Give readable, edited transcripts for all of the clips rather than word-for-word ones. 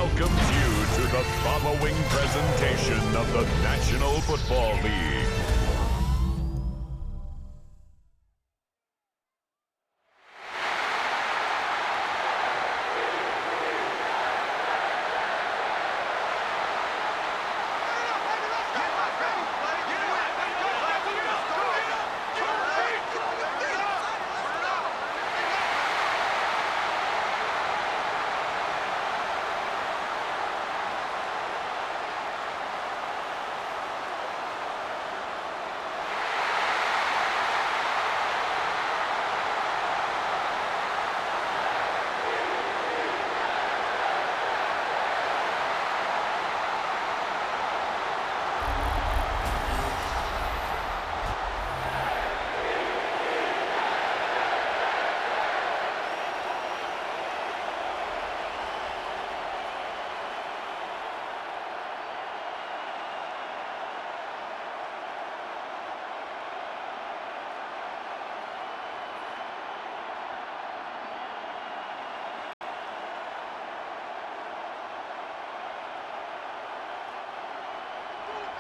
welcomes you to the following presentation of the National Football League.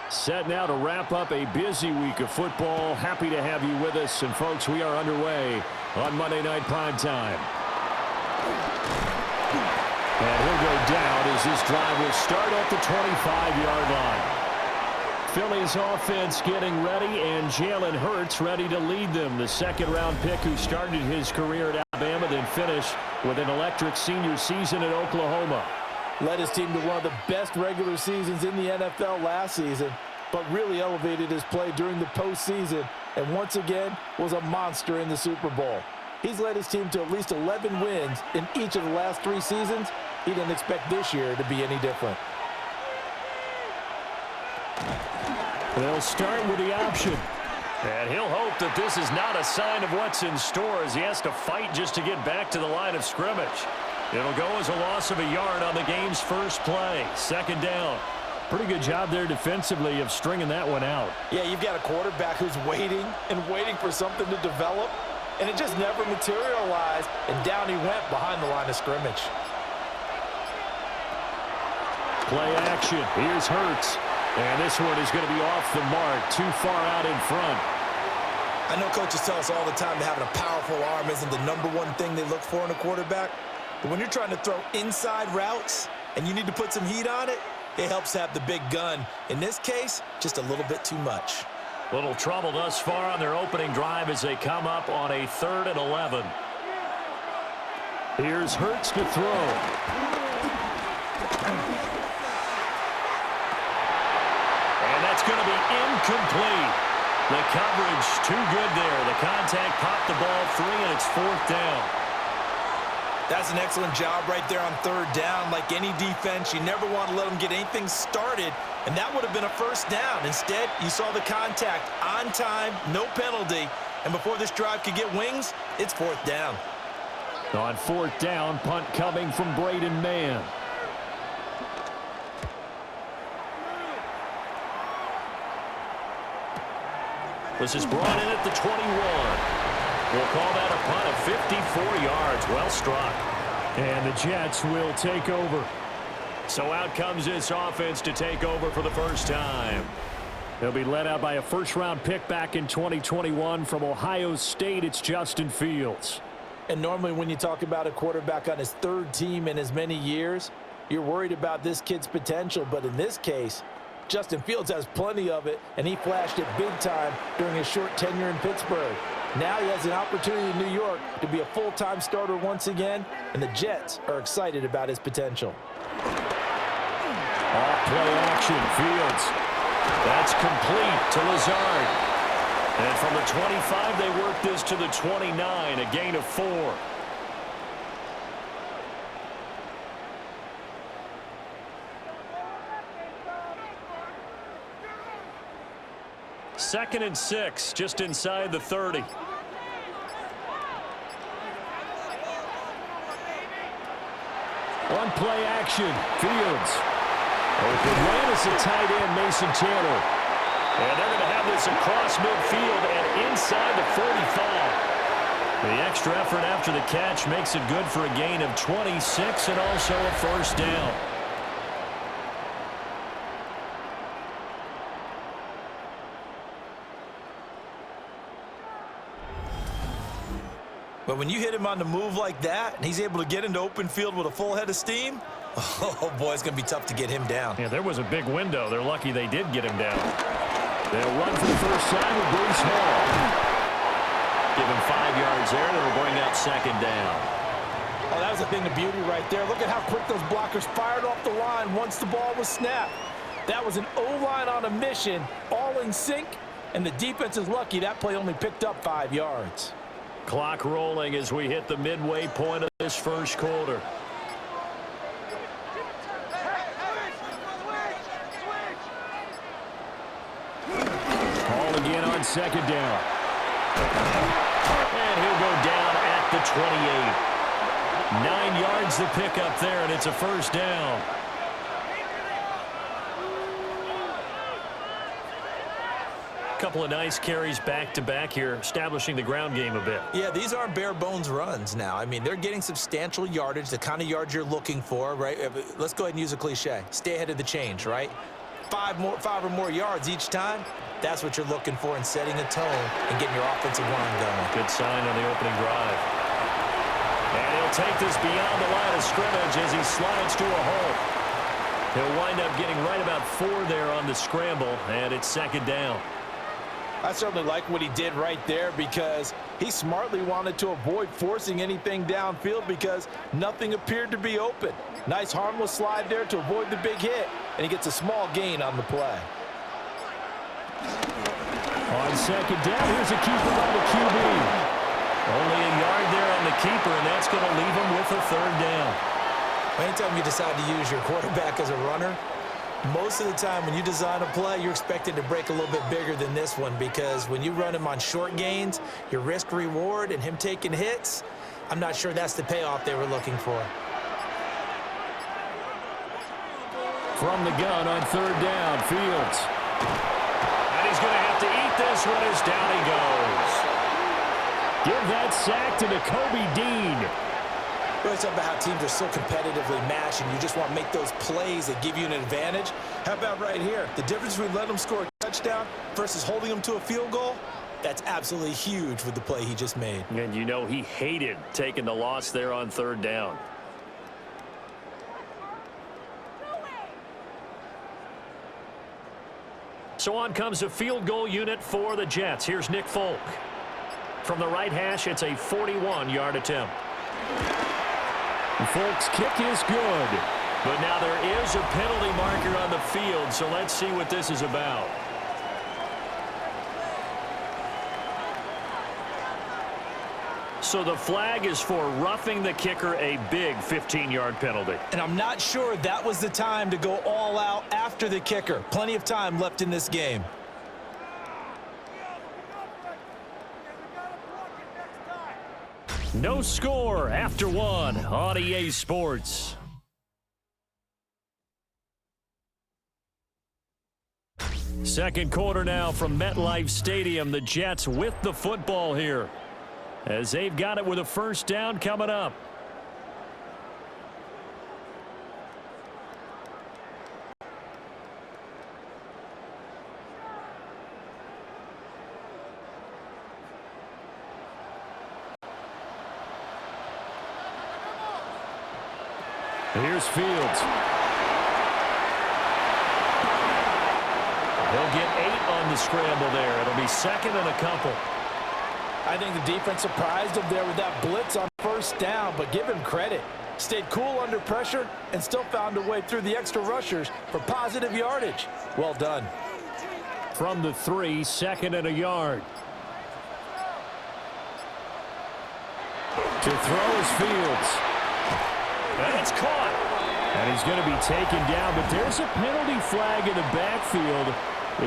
Set now to wrap up a busy week of football. Happy to have you with us. And, folks, we are underway on Monday Night Primetime. And he'll go down as this drive will start at the 25-yard line. Philly's offense getting ready, and Jalen Hurts ready to lead them. The second-round pick who started his career at Alabama, then finished with an electric senior season at Oklahoma. Led his team to one of the best regular seasons in the NFL last season, but really elevated his play during the postseason, and once again was a monster in the Super Bowl. He's led his team to at least 11 wins in each of the last 3 seasons. He didn't expect this year to be any different. They'll start with the option. And he'll hope that this is not a sign of what's in store as he has to fight just to get back to the line of scrimmage. It'll go as a loss of a yard on the game's first play. Second down. Pretty good job there defensively of stringing that one out. Yeah, you've got a quarterback who's waiting and waiting for something to develop, and it just never materialized, and down he went behind the line of scrimmage. Play action. Here's Hurts. And this one is going to be off the mark, too far out in front. I know coaches tell us all the time that having a powerful arm isn't the #1 thing they look for in a quarterback. But when you're trying to throw inside routes and you need to put some heat on it, it helps have the big gun. In this case, just a little bit too much. Little trouble thus far on their opening drive as they come up on a 3rd and 11. Here's Hurts to throw. And that's going to be incomplete. The coverage too good there. The contact popped the ball free, and it's 4th down. That's an excellent job right there on 3rd down. Like any defense, you never want to let them get anything started, and that would have been a 1st down. Instead, you saw the contact on time, no penalty, and before this drive could get wings, it's 4th down. On 4th down, punt coming from Braden Mann. This is brought in at the 21. We'll call that a punt of 54 yards. Well struck. And the Jets will take over. So out comes this offense to take over for the first time. They'll be led out by a first-round pick back in 2021 from Ohio State. It's Justin Fields. And normally when you talk about a quarterback on his 3rd team in as many years, you're worried about this kid's potential. But in this case, Justin Fields has plenty of it, and he flashed it big time during his short tenure in Pittsburgh. Now he has an opportunity in New York to be a full-time starter once again, and the Jets are excited about his potential. Off-play action, Fields. That's complete to Lazard. And from the 25, they work this to the 29, a gain of 4. Second and 6, just inside the 30. One play action, Fields. Open man is the tight end, Mason Taylor. And they're going to have this across midfield and inside the 45. The extra effort after the catch makes it good for a gain of 26 and also a 1st down. But when you hit him on the move like that, and he's able to get into open field with a full head of steam, oh, boy, it's going to be tough to get him down. Yeah, there was a big window. They're lucky they did get him down. They'll run for the first time with Bruce Hall. Give him 5 yards there, and it'll bring up second down. Oh, that was a thing of beauty right there. Look at how quick those blockers fired off the line once the ball was snapped. That was an O-line on a mission, all in sync, and the defense is lucky that play only picked up 5 yards. Clock rolling as we hit the midway point of this first quarter. Ball again on second down. And he'll go down at the 28. 9 yards to pick up there, and it's a first down. Couple of nice carries back-to-back here, establishing the ground game a bit. Yeah, these aren't bare-bones runs now. I mean, they're getting substantial yardage, the kind of yards you're looking for, right? Let's go ahead and use a cliche. Stay ahead of the change, right? 5 or more yards each time. That's what you're looking for in setting a tone and getting your offensive line going. Good sign on the opening drive. And he'll take this beyond the line of scrimmage as he slides to a hole. He'll wind up getting right about 4 there on the scramble, and it's second down. I certainly like what he did right there because he smartly wanted to avoid forcing anything downfield because nothing appeared to be open. Nice harmless slide there to avoid the big hit, and he gets a small gain on the play. On second down, here's a keeper by the QB. Only a yard there on the keeper, and that's going to leave him with a third down. Anytime you decide to use your quarterback as a runner, most of the time when you design a play, you're expected to break a little bit bigger than this one because when you run him on short gains, your risk-reward and him taking hits, I'm not sure that's the payoff they were looking for. From the gun on third down, Fields. And he's going to have to eat this one as down he goes. Give that sack to Nakobe Dean. We always talk about how teams are so competitively matched and you just want to make those plays that give you an advantage. How about right here? The difference between letting them score a touchdown versus holding them to a field goal, that's absolutely huge with the play he just made. And you know he hated taking the loss there on third down. So on comes a field goal unit for the Jets. Here's Nick Folk. From the right hash, it's a 41-yard attempt. Folk's kick is good. But now there is a penalty marker on the field, so let's see what this is about. So the flag is for roughing the kicker, a big 15-yard penalty. And I'm not sure that was the time to go all out after the kicker. Plenty of time left in this game. No score after one on EA Sports. Second quarter now from MetLife Stadium. The Jets with the football here as they've got it with a first down coming up. Here's Fields. He'll get 8 on the scramble there. It'll be second and a couple. I think the defense surprised him there with that blitz on first down, but give him credit. Stayed cool under pressure and still found a way through the extra rushers for positive yardage. Well done. From the 3, second and a yard. To throw is Fields. And it's caught. And he's going to be taken down, but there's a penalty flag in the backfield.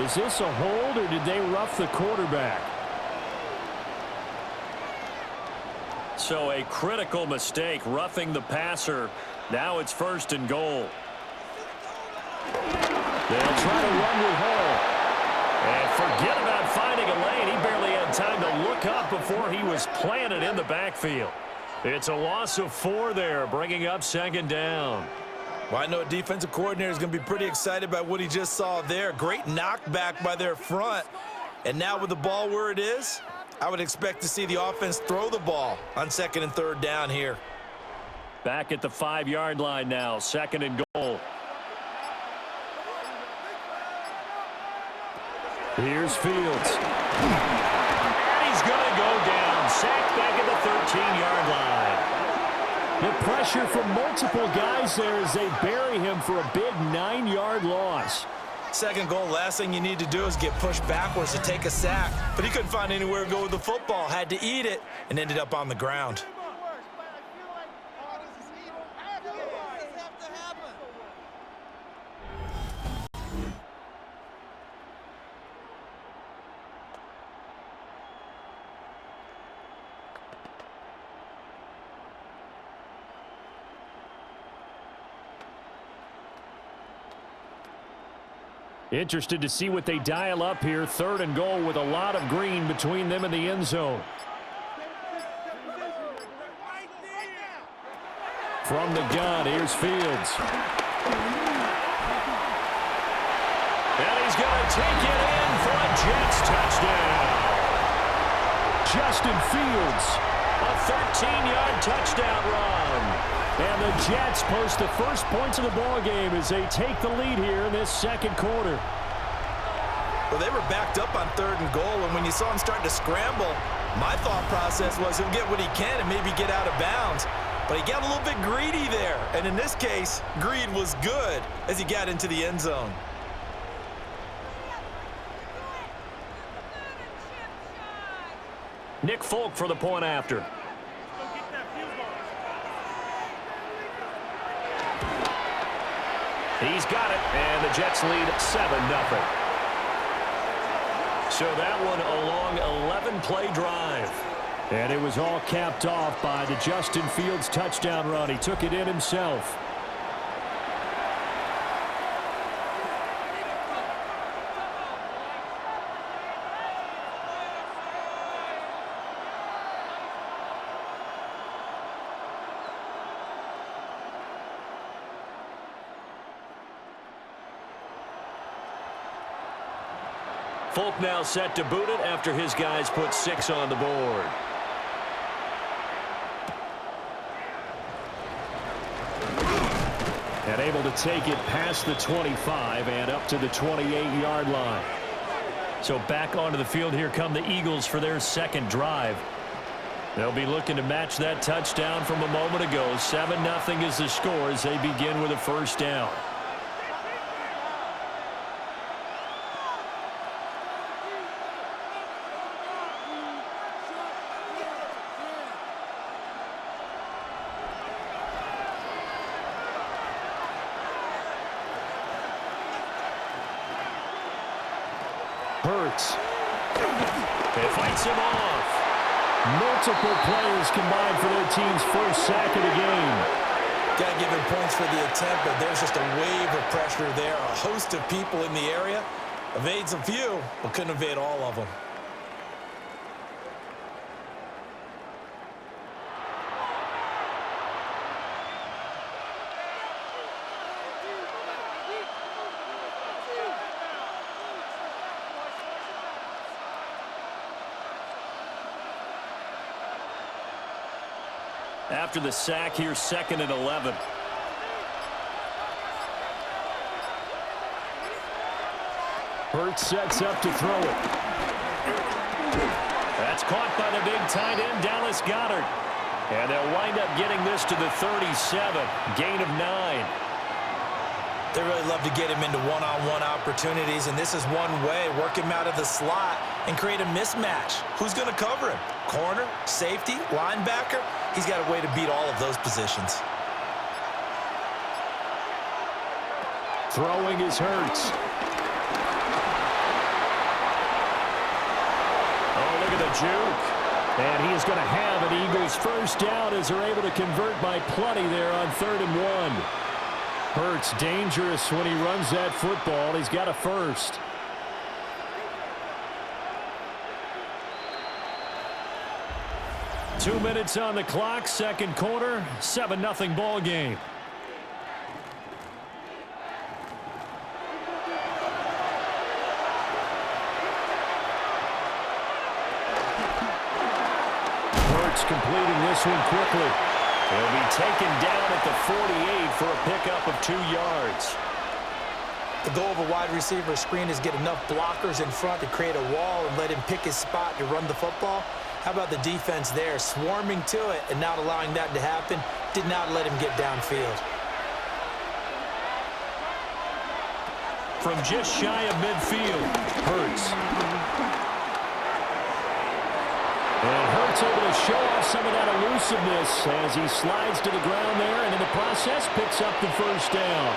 Is this a hold or did they rough the quarterback? So a critical mistake, roughing the passer. Now it's first and goal. They'll try to run with Hall. And forget about finding a lane. He barely had time to look up before he was planted in the backfield. It's a loss of 4 there, bringing up second down. Well, I know a defensive coordinator is going to be pretty excited about what he just saw there. Great knockback by their front. And now with the ball where it is, I would expect to see the offense throw the ball on 2nd and 3rd down here. Back at the 5-yard line now, 2nd and goal. Here's Fields. And he's going to go down. Sacked back at the 13-yard line. The pressure from multiple guys there as they bury him for a big 9-yard loss. 2nd goal, last thing you need to do is get pushed backwards to take a sack. But he couldn't find anywhere to go with the football, had to eat it, and ended up on the ground. Interested to see what they dial up here. 3rd and goal with a lot of green between them and the end zone. From the gun, here's Fields. And he's going to take it in for a Jets touchdown. Justin Fields, a 13-yard touchdown run. And the Jets post the first points of the ball game as they take the lead here in this 2nd quarter. Well, they were backed up on 3rd and goal, and when you saw him start to scramble, my thought process was he'll get what he can and maybe get out of bounds. But he got a little bit greedy there, and in this case, greed was good as he got into the end zone. Nick Folk for the point after. He's got it, and the Jets lead 7-0. So that one a long 11-play drive. And it was all capped off by the Justin Fields touchdown run. He took it in himself. Folk now set to boot it after his guys put 6 on the board. And able to take it past the 25 and up to the 28-yard line. So back onto the field here come the Eagles for their 2nd drive. They'll be looking to match that touchdown from a moment ago. 7-0 is the score as they begin with a 1st down. Hurts. It fights him off. Multiple players combined for their team's first sack of the game. Got to give him points for the attempt, but there's just a wave of pressure there. A host of people in the area. Evades a few, but couldn't evade all of them. After the sack, here's 2nd and 11. Hurts sets up to throw it. That's caught by the big tight end, Dallas Goedert. And they'll wind up getting this to the 37. Gain of 9. They really love to get him into one-on-one opportunities, and this is one way. Work him out of the slot and create a mismatch. Who's going to cover him? Corner, safety, linebacker? He's got a way to beat all of those positions. Throwing is Hurts. Oh, look at the juke. And he is going to have an Eagles first down as they're able to convert by plenty there on 3rd and 1. Hurts dangerous when he runs that football. He's got a first. Two minutes on the clock, 2nd quarter, 7-0 ball game. this one quickly. He'll be taken down at the 48 for a pickup of 2 yards. The goal of a wide receiver screen is get enough blockers in front to create a wall and let him pick his spot to run the football. How about the defense there, swarming to it and not allowing that to happen? Did not let him get downfield. From just shy of midfield, Hurts. And Hurts able to show off some of that elusiveness as he slides to the ground there and in the process picks up the first down.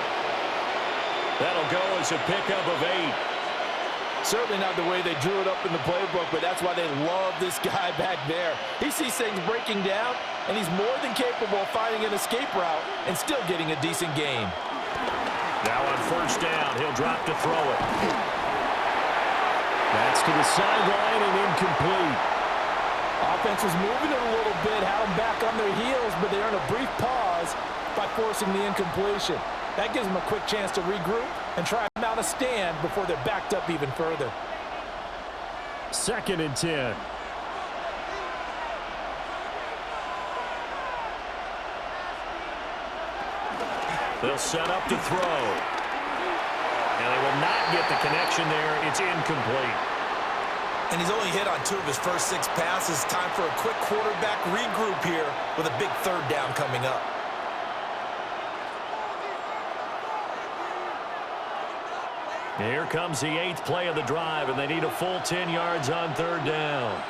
That'll go as a pickup of 8. Certainly not the way they drew it up in the playbook, but that's why they love this guy back there. He sees things breaking down, and he's more than capable of finding an escape route and still getting a decent gain. Now on first down, he'll drop to throw it. That's to the sideline and incomplete. Offense was moving it a little bit, had them back on their heels, but they earn a brief pause by forcing the incompletion. That gives them a quick chance to regroup and try to mount a stand before they're backed up even further. 2nd and 10. They'll set up to throw. And they will not get the connection there. It's incomplete. And he's only hit on 2 of his first 6 passes. Time for a quick quarterback regroup here with a big 3rd down coming up. Here comes the 8th play of the drive, and they need a full 10 yards on 3rd down.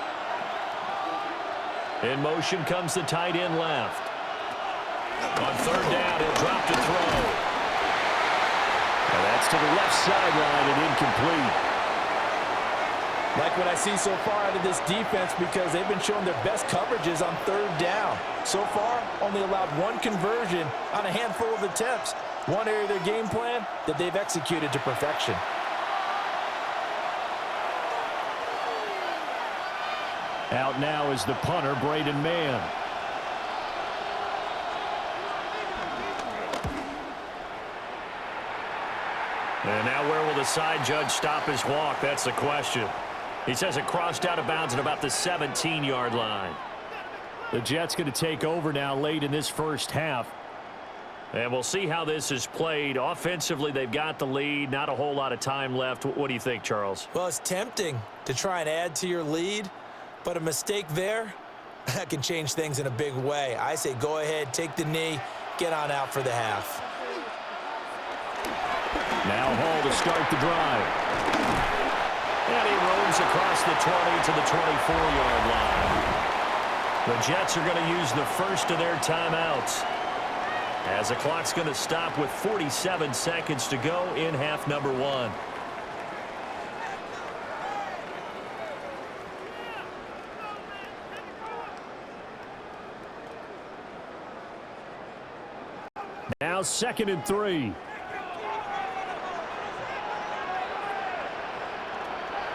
In motion comes the tight end left. On 3rd down, he'll drop to throw. And that's to the left sideline and incomplete. Like what I see so far out of this defense because they've been showing their best coverages on 3rd down. So far, only allowed 1 conversion on a handful of attempts. One area of their game plan that they've executed to perfection. Out now is the punter, Braden Mann. And now where will the side judge stop his walk? That's the question. He says it crossed out of bounds at about the 17-yard line. The Jets going to take over now late in this first half. And we'll see how this is played. Offensively, they've got the lead. Not a whole lot of time left. What do you think, Charles? Well, it's tempting to try and add to your lead, but a mistake there, that can change things in a big way. I say go ahead, take the knee, get on out for the half. Now Hall to start the drive. And he roams across the 20 to the 24-yard line. The Jets are going to use the first of their timeouts, as the clock's going to stop with 47 seconds to go in half number 1. Now 2nd and 3.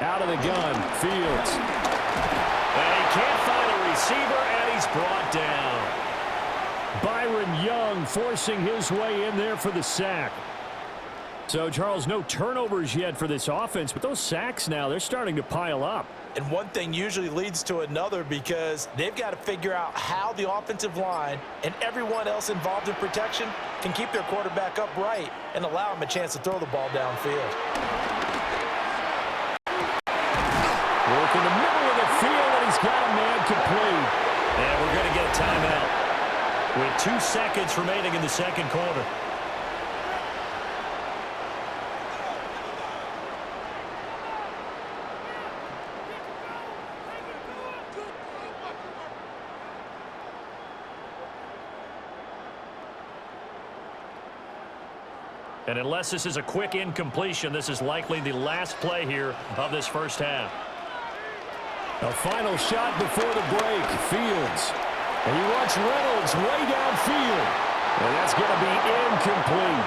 Out of the gun, Fields. And he can't find a receiver, and he's brought down. Byron Young forcing his way in there for the sack. So, Charles, no turnovers yet for this offense, but those sacks now, they're starting to pile up. And one thing usually leads to another because they've got to figure out how the offensive line and everyone else involved in protection can keep their quarterback upright and allow him a chance to throw the ball downfield. Work in the middle of the field, and he's got a man complete. And we're going to get a timeout with 2 seconds remaining in the second quarter. And unless this is a quick incompletion, this is likely the last play here of this first half. A final shot before the break. Fields. And he wants Reynolds way downfield. And that's going to be incomplete.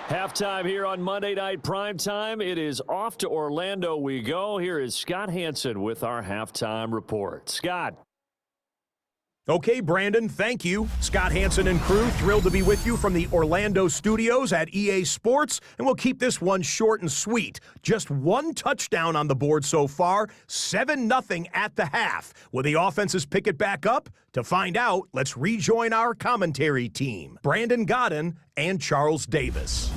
Halftime here on Monday Night Primetime. It is off to Orlando we go. Here is Scott Hansen with our halftime report. Scott. Okay, Brandon, thank you. Scott Hansen and crew, thrilled to be with you from the Orlando studios at EA Sports, and we'll keep this one short and sweet. Just one touchdown on the board so far, 7-0 at the half. Will the offenses pick it back up? To find out, let's rejoin our commentary team, Brandon Godden and Charles Davis.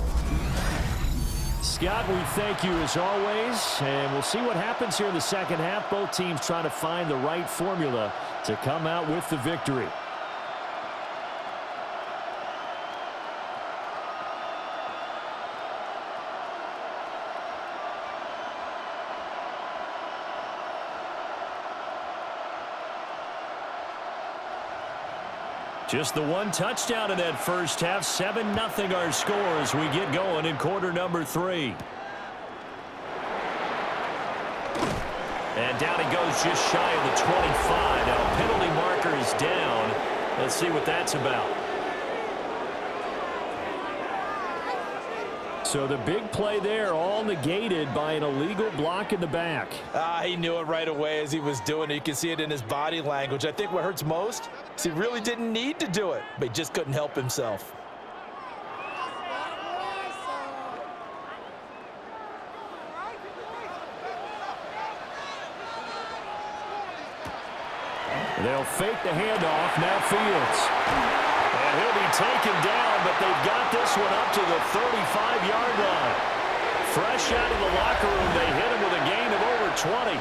Scott, we thank you as always, and we'll see what happens here in the second half. Both teams trying to find the right formula to come out with the victory. Just the one touchdown in that first half. 7-0 our score as we get going in quarter number 3. And down he goes just shy of the 25. Now penalty marker is down. Let's see what that's about. So the big play there all negated by an illegal block in the back. He knew it right away as he was doing it. You can see it in his body language. I think what hurts most is he really didn't need to do it, but he just couldn't help himself. They'll fake the handoff. Now Fields. And he'll be taken down, but they've got this one up to the 35-yard line. Fresh out of the locker room, they hit him with a gain of over 20.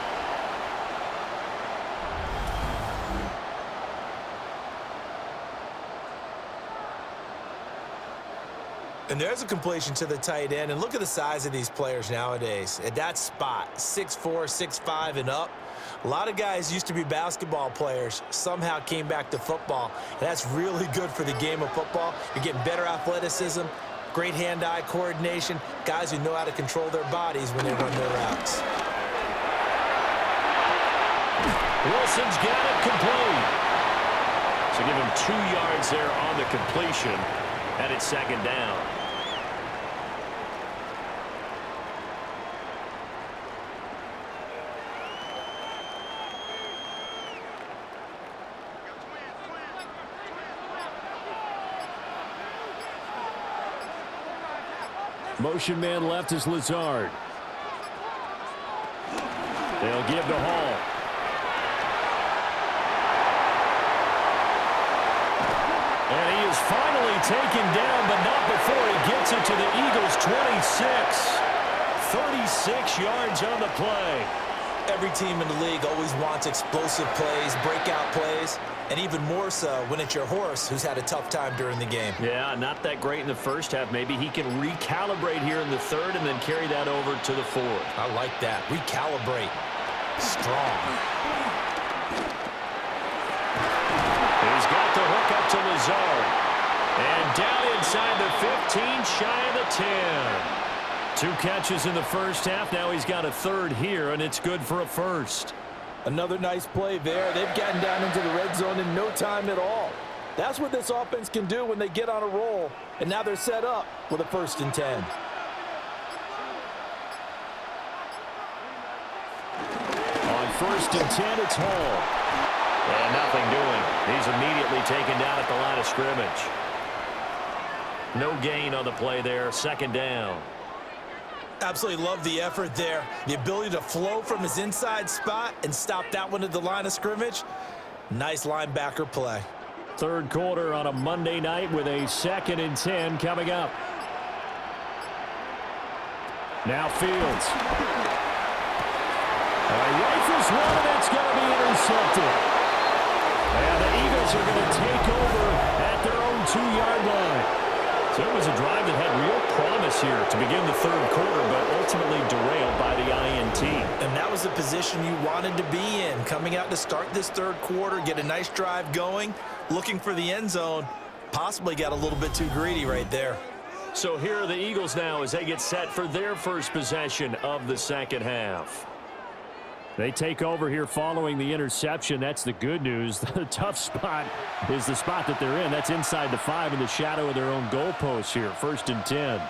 And there's a completion to the tight end. And look at the size of these players nowadays. At that spot, 6'4", 6'5", and up. A lot of guys used to be basketball players, somehow came back to football. And that's really good for the game of football. You're getting better athleticism, great hand-eye coordination, guys who know how to control their bodies when they run their routes. Wilson's got it complete. So give him 2 yards there on the completion, and it's second down. Motion man left is Lazard. They'll give to Hall. And he is finally taken down, but not before he gets it to the Eagles' 26. 36 yards on the play. Every team in the league always wants explosive plays, breakout plays, and even more so when it's your horse who's had a tough time during the game. Yeah, not that great in the first half. Maybe he can recalibrate here in the third and then carry that over to the fourth. I like that. Recalibrate. Strong. He's got the hook up to Lazard. And down inside the 15, shy of the 10. 2 catches in the first half. Now he's got a third here, and it's good for a first. Another nice play there. They've gotten down into the red zone in no time at all. That's what this offense can do when they get on a roll. And now they're set up with a 1st and 10. On 1st and 10, it's Hall. And nothing doing. He's immediately taken down at the line of scrimmage. No gain on the play there. Second down. Absolutely love the effort there. The ability to flow from his inside spot and stop that one at the line of scrimmage. Nice linebacker play. Third quarter on a Monday night with a 2nd and 10 coming up. Now Fields. Rifles one, and it's going to be intercepted. And the Eagles are going to take over at their own 2-yard line. So it was a drive that had real promise here to begin the third quarter, but ultimately derailed by the INT. And that was the position you wanted to be in, coming out to start this third quarter, get a nice drive going, looking for the end zone, possibly got a little bit too greedy right there. So here are the Eagles now as they get set for their first possession of the second half. They take over here following the interception. That's the good news. The tough spot is the spot that they're in. That's inside the 5 in the shadow of their own goalpost here. 1st and 10.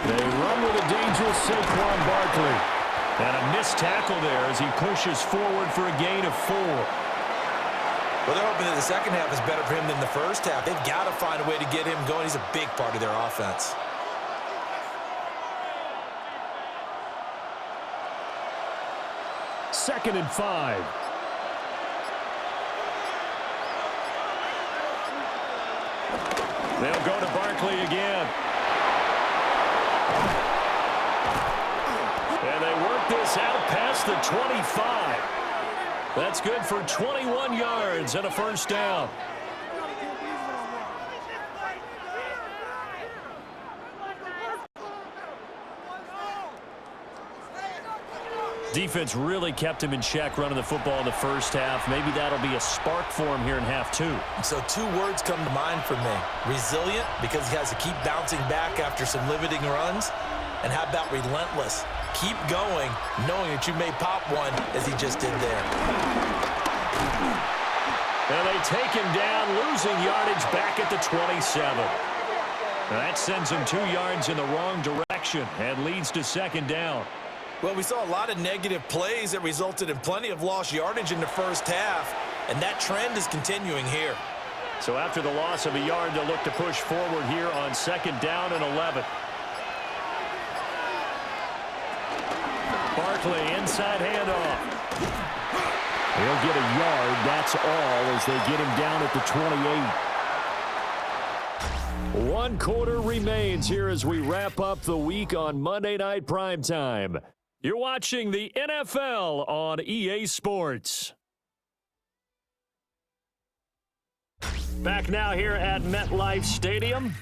They run with a dangerous Saquon Barkley. And a missed tackle there as he pushes forward for a gain of 4. Well, they're hoping that the second half is better for him than the first half. They've got to find a way to get him going. He's a big part of their offense. Second and 5. They'll go to Barkley again. And they work this out past the 25. That's good for 21 yards and a first down. Defense really kept him in check running the football in the first half. Maybe that'll be a spark for him here in half 2. So 2 words come to mind for me. Resilient, because he has to keep bouncing back after some limiting runs. And how about relentless? Keep going, knowing that you may pop one, as he just did there. And they take him down, losing yardage back at the 27. That sends him 2 yards in the wrong direction and leads to second down. Well, we saw a lot of negative plays that resulted in plenty of lost yardage in the first half, and that trend is continuing here. So after the loss of a yard, they'll look to push forward here on second down and 11. Barkley, inside handoff. He'll get a yard, that's all, as they get him down at the 28. 1 quarter remains here as we wrap up the week on Monday Night Primetime. You're watching the NFL on EA Sports. Back now here at MetLife Stadium.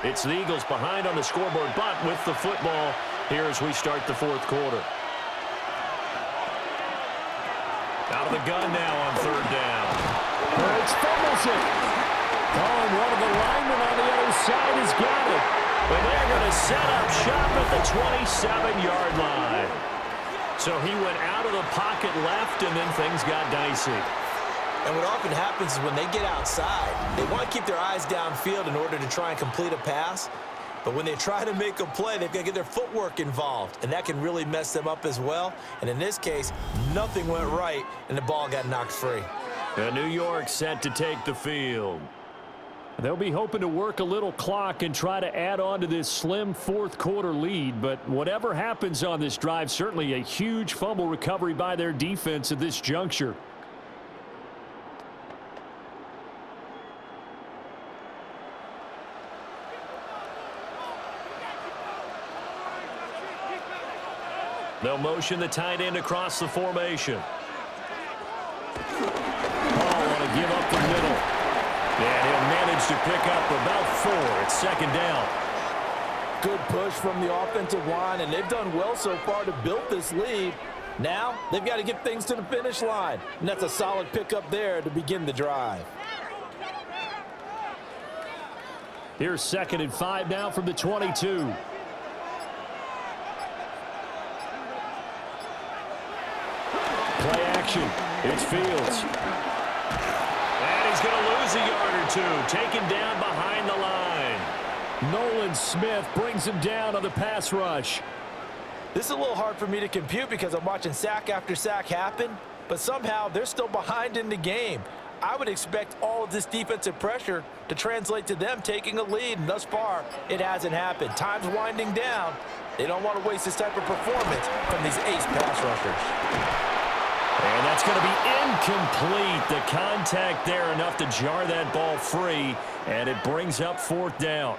It's the Eagles behind on the scoreboard, but with the football here as we start the fourth quarter. Out of the gun now on third down. It's fumbles it. Oh, and one of the linemen on the other side has got it. And they're going to set up shop at the 27-yard line. So he went out of the pocket left, and then things got dicey. And what often happens is when they get outside, they want to keep their eyes downfield in order to try and complete a pass. But when they try to make a play, they've got to get their footwork involved, and that can really mess them up as well. And in this case, nothing went right, and the ball got knocked free. And New York set to take the field. They'll be hoping to work a little clock and try to add on to this slim fourth quarter lead. But whatever happens on this drive, certainly a huge fumble recovery by their defense at this juncture. They'll motion the tight end across the formation. Ball want to give up the middle. And he'll manage to pick up about 4 at second down. Good push from the offensive line, and they've done well so far to build this lead. Now they've got to get things to the finish line, and that's a solid pickup there to begin the drive. Here's second and 5 now from the 22. Play action. It's Fields. And he's going to lose a yard or 2. Taken down behind the line. Nolan Smith brings him down on the pass rush. This is a little hard for me to compute because I'm watching sack after sack happen, but somehow they're still behind in the game. I would expect all of this defensive pressure to translate to them taking a lead, and thus far, it hasn't happened. Time's winding down. They don't want to waste this type of performance from these ace pass rushers. And that's going to be incomplete. The contact there enough to jar that ball free, and it brings up fourth down.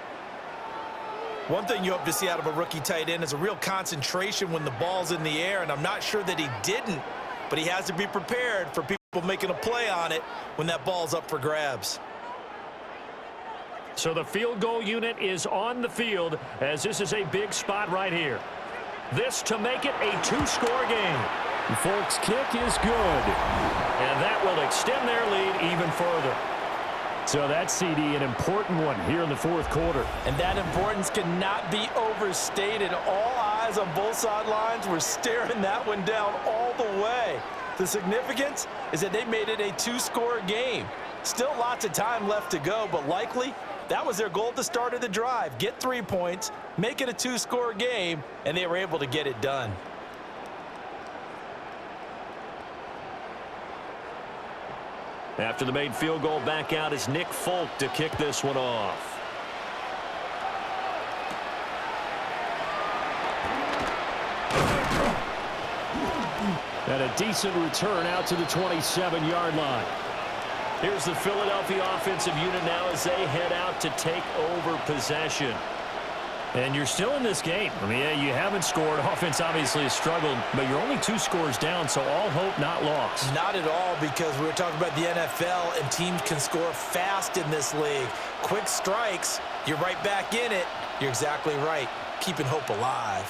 One thing you hope to see out of a rookie tight end is a real concentration when the ball's in the air, and I'm not sure that he didn't, but he has to be prepared for people making a play on it when that ball's up for grabs. So the field goal unit is on the field as this is a big spot right here. This to make it a 2-score game. Folks' kick is good, and that will extend their lead even further. So that's, CD, an important one here in the fourth quarter. And that importance cannot be overstated. All eyes on both sidelines were staring that one down all the way. The significance is that they made it a 2-score game. Still lots of time left to go, but likely That was their goal at the start of the drive. Get 3 points, make it a 2-score game, and they were able to get it done. After the made field goal, back out is Nick Folk to kick this one off. And a decent return out to the 27-yard line. Here's the Philadelphia offensive unit now as they head out to take over possession. And you're still in this game. I mean, yeah, you haven't scored. Offense obviously has struggled, but you're only 2 scores down, so all hope not lost. Not at all, because we were talking about the NFL, and teams can score fast in this league. Quick strikes, you're right back in it. You're exactly right. Keeping hope alive.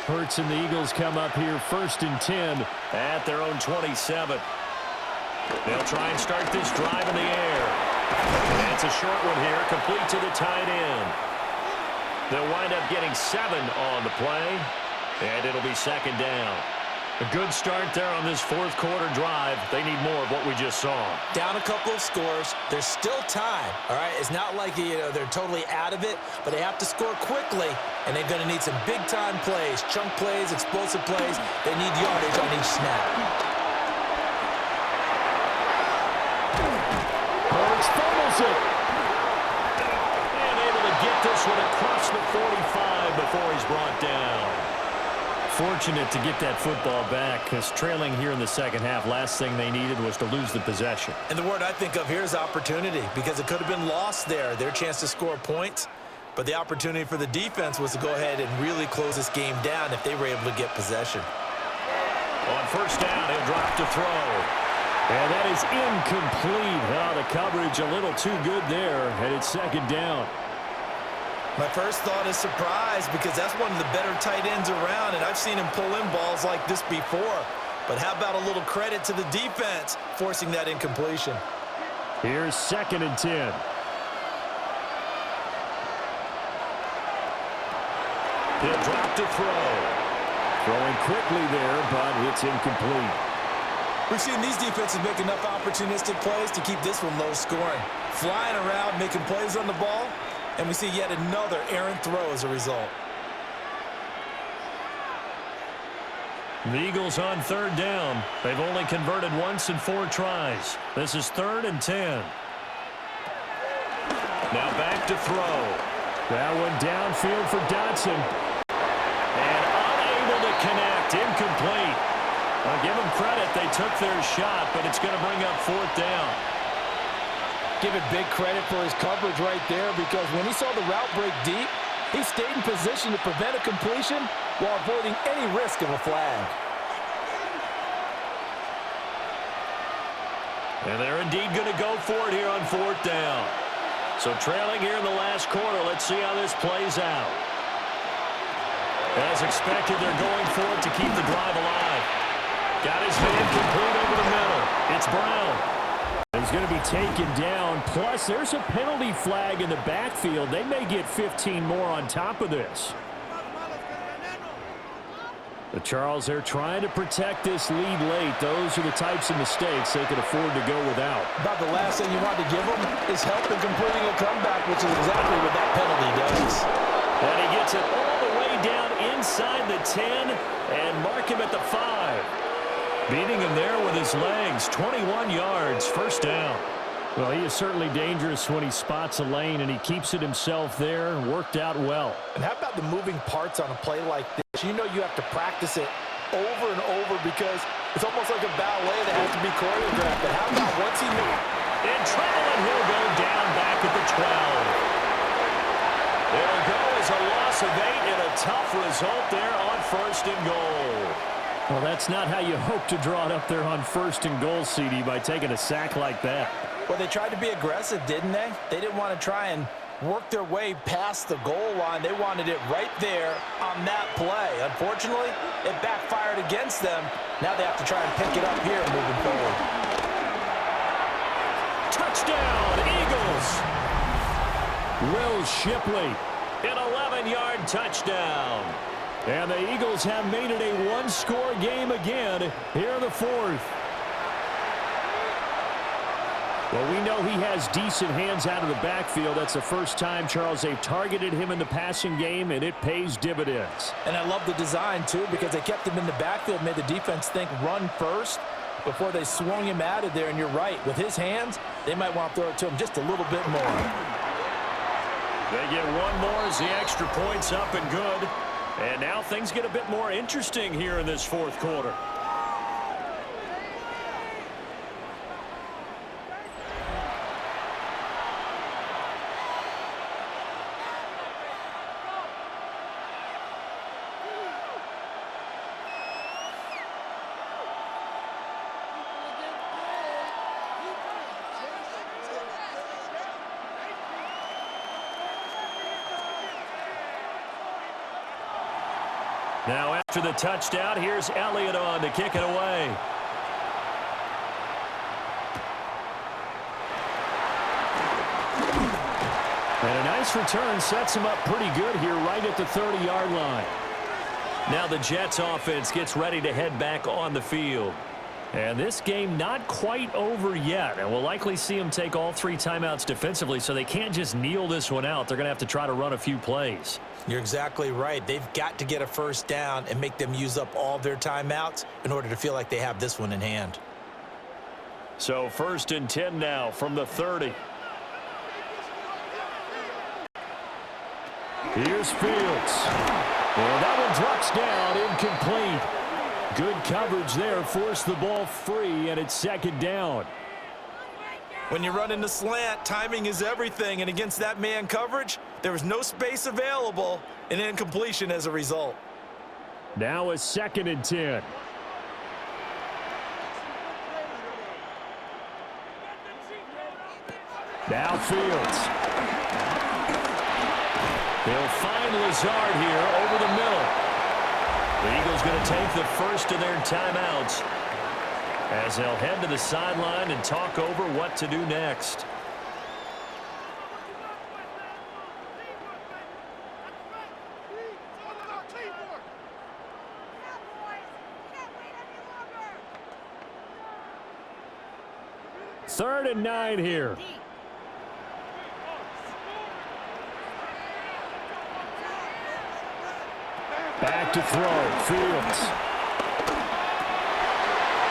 Hurts and the Eagles come up here 1st and 10 at their own 27. They'll try and start this drive in the air. And it's a short one here, complete to the tight end. They'll wind up getting 7 on the play, and it'll be 2nd down. A good start there on this 4th quarter drive. They need more of what we just saw. Down a couple of scores. There's still time, all right? It's not like, they're totally out of it, but they have to score quickly, and they're going to need some big-time plays, chunk plays, explosive plays. They need yardage on each snap. Hurts fumbles it. And able to get this one across the 45 before he's brought down. Fortunate to get that football back, because trailing here in the second half, last thing they needed was to lose the possession. And the word I think of here is opportunity, because it could have been lost there, their chance to score points. But the opportunity for the defense was to go ahead and really close this game down if they were able to get possession. On 1st down, he'll drop to throw. And that is incomplete. Oh, the coverage a little too good there, and it's 2nd down. My first thought is surprise, because that's one of the better tight ends around, and I've seen him pull in balls like this before. But how about a little credit to the defense forcing that incompletion? Here's 2nd and 10. He'll drop to throw. Throwing quickly there, but it's incomplete. We've seen these defenses make enough opportunistic plays to keep this one low scoring. Flying around, making plays on the ball, and we see yet another errant throw as a result. The Eagles on 3rd down. They've only converted once in 4 tries. This is 3rd and 10. Now back to throw. That one downfield for Dotson. And unable to connect. Incomplete. I'll give them credit. They took their shot, but it's going to bring up 4th down. Give it big credit for his coverage right there, because when he saw the route break deep, he stayed in position to prevent a completion while avoiding any risk of a flag. And they're indeed going to go for it here on 4th down. So trailing here in the last quarter, let's see how this plays out. As expected, they're going for it to keep the drive alive. Got his man complete over the middle. It's Brown. He's going to be taken down. Plus, there's a penalty flag in the backfield. They may get 15 more on top of this. The Charles, they're trying to protect this lead late. Those are the types of mistakes they can afford to go without. About the last thing you want to give them is help in completing a comeback, which is exactly what that penalty does. And he gets it all the way down inside the 10 and mark him at the 5. Beating him there with his legs. 21 yards, 1st down. Well, he is certainly dangerous when he spots a lane, and he keeps it himself there and worked out well. And how about the moving parts on a play like this? You know you have to practice it over and over, because it's almost like a ballet that has to be choreographed. But how about once he moves? In trouble, and he'll go down back at the 12. It'll go as a loss of 8 and a tough result there on 1st and goal. Well, that's not how you hope to draw it up there on 1st and goal, CD, by taking a sack like that. Well, they tried to be aggressive, didn't they? They didn't want to try and work their way past the goal line. They wanted it right there on that play. Unfortunately, it backfired against them. Now they have to try and pick it up here moving forward. Touchdown, Eagles! Will Shipley, an 11-yard touchdown. And the Eagles have made it a 1-score game again here in the 4th. Well, we know he has decent hands out of the backfield. That's the first time, Charles, they've targeted him in the passing game, and it pays dividends. And I love the design, too, because they kept him in the backfield, made the defense think run first before they swung him out of there. And you're right, with his hands, they might want to throw it to him just a little bit more. They get one more as the extra point's up and good. And now things get a bit more interesting here in this fourth quarter. Now after the touchdown, here's Elliott on to kick it away. And a nice return sets him up pretty good here right at the 30-yard line. Now the Jets offense gets ready to head back on the field. And this game not quite over yet. And we'll likely see them take all 3 timeouts defensively, so they can't just kneel this one out. They're going to have to try to run a few plays. You're exactly right. They've got to get a first down and make them use up all their timeouts in order to feel like they have this one in hand. So 1st and 10 now from the 30. Here's Fields. And that one drops down, incomplete. Good coverage there, forced the ball free, and it's 2nd down. When you run in the slant, timing is everything, and against that man coverage, there was no space available, and incompletion as a result. Now a 2nd and 10. Now Fields. They'll find Lazard here over the middle. The Eagles going to take the first of their timeouts as they'll head to the sideline and talk over what to do next. Third and 9 here. Back to throw. Fields.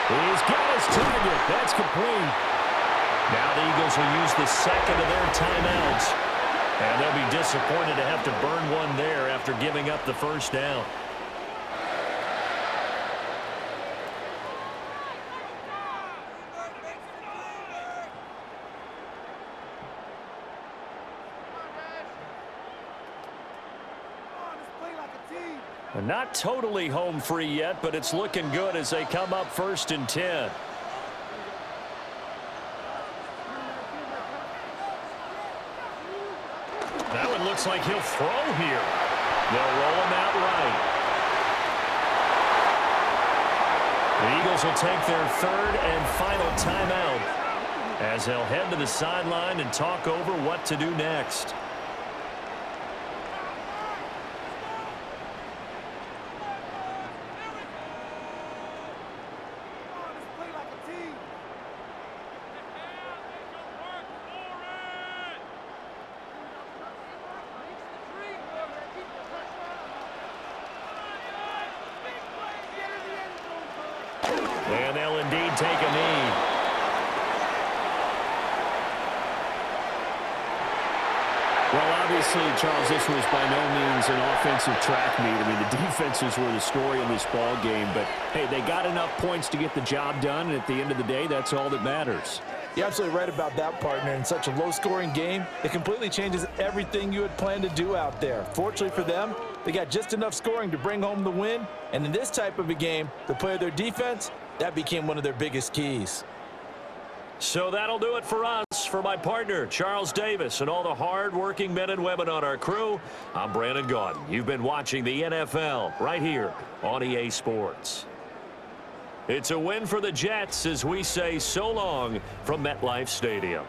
He's got his target. That's complete. Now the Eagles will use the second of their timeouts. And they'll be disappointed to have to burn one there after giving up the first down. Not totally home free yet, but it's looking good as they come up 1st and 10. That one looks like he'll throw here. They'll roll him out right. The Eagles will take their 3rd and final timeout as they'll head to the sideline and talk over what to do next. And they'll indeed take a knee. Well, obviously, Charles, this was by no means an offensive track meet. I mean, the defenses were the story in this ball game. But, hey, they got enough points to get the job done. And at the end of the day, that's all that matters. You're absolutely right about that, partner. In such a low-scoring game, it completely changes everything you had planned to do out there. Fortunately for them, they got just enough scoring to bring home the win. And in this type of a game, to play their defense, that became one of their biggest keys. So that'll do it for us. For my partner, Charles Davis, and all the hard-working men and women on our crew, I'm Brandon Gaudin. You've been watching the NFL right here on EA Sports. It's a win for the Jets as we say so long from MetLife Stadium.